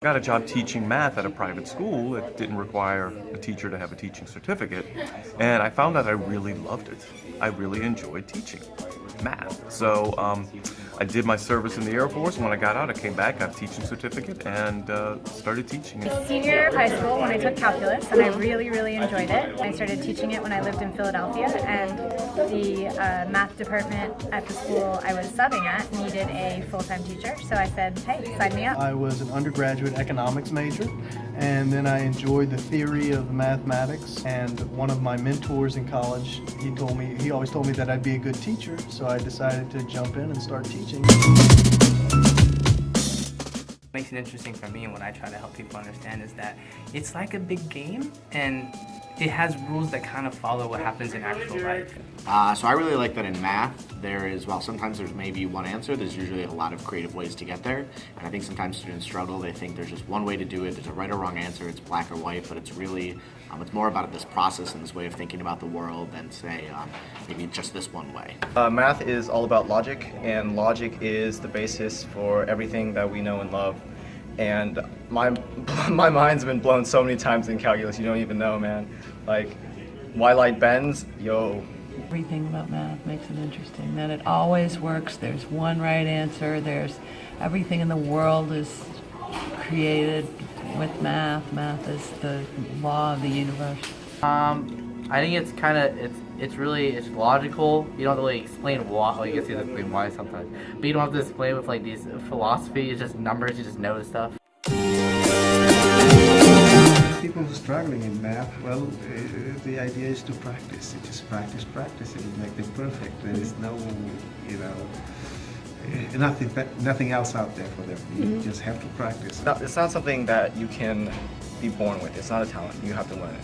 Got a job teaching math at a private school. It didn't require a teacher to have a teaching certificate, and I found that I really loved it. I really enjoyed teaching math. So I did my service in the Air Force. When I got out, I came back, got a teaching certificate, and started teaching. Senior year of high school when I took calculus, and I really enjoyed it. I started teaching it when I lived in Philadelphia, and the math department at the school I was subbing at needed a full-time teacher, so I said, hey, sign me up. I was an undergraduate economics major, and then I enjoyed the theory of mathematics, and one of my mentors in college, he always told me that I'd be a good teacher, so I decided to jump in and start teaching. Makes it interesting for me, and what I try to help people understand is that it's like a big game, and it has rules that kind of follow what happens in actual life. So I really like that in math, while sometimes there's maybe one answer, there's usually a lot of creative ways to get there. And I think sometimes students struggle. They think there's just one way to do it. There's a right or wrong answer. It's black or white, but it's really, it's more about this process and this way of thinking about the world than say, maybe just this one way. Math is all about logic, and logic is the basis for everything that we know and love. And my mind's been blown so many times in calculus, you don't even know, man. Like, why light bends? Yo. Everything about math makes it interesting, that it always works. There's one right answer. Everything in the world is created with math. Math is the law of the universe. I think it's kind of, it's logical. You don't really explain why. Well, you guess you have to explain why sometimes, but you don't have to explain with like these philosophy. It's just numbers. You just know the stuff. People who are struggling in math, well, the idea is to practice. It is practice, and make them perfect. There is no, nothing else out there for them. You just have to practice. It's not something that you can be born with. It's not a talent. You have to learn it.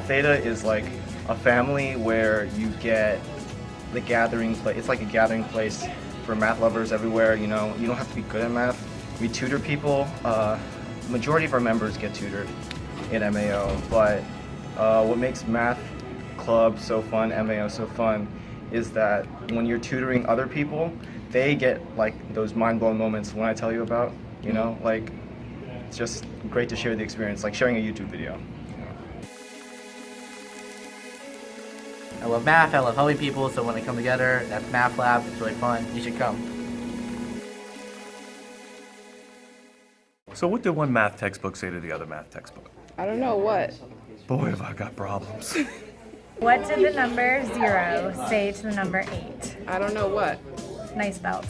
Theta is like a family where you get the gathering place. It's like a gathering place for math lovers everywhere. You know, you don't have to be good at math. We tutor people. Majority of our members get tutored in MAO, but what makes math club so fun, MAO so fun, is that when you're tutoring other people, they get like those mind-blown moments when I tell you about, you know, like it's just great to share the experience, like sharing a YouTube video. I love math. I love helping people. So when I come together, that's Math Lab. It's really fun. You should come. So what did one math textbook say to the other math textbook? I don't know what. Boy, have I got problems. What did the number 0 say to the number 8? I don't know what. Nice belt.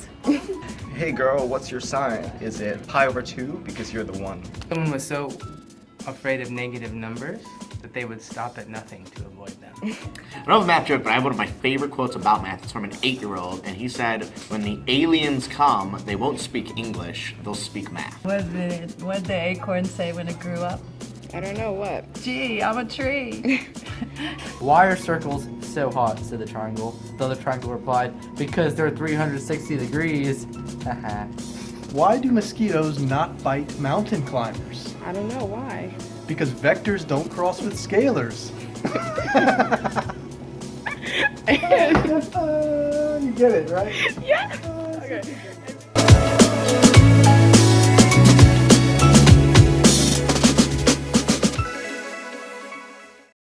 Hey girl, what's your sign? Is it pi over 2? Because you're the one. Someone was so afraid of negative numbers that they would stop at nothing to avoid them. I don't have a math joke, but I have one of my favorite quotes about math. It's from an 8-year-old, and he said, when the aliens come, they won't speak English, they'll speak math. What did the acorn say when it grew up? I don't know what. Gee, I'm a tree. Why are circles so hot, said the triangle. The other triangle replied, because they're 360 degrees. Why do mosquitoes not bite mountain climbers? I don't know why. Because vectors don't cross with scalars. You get it, right? Yeah. Okay.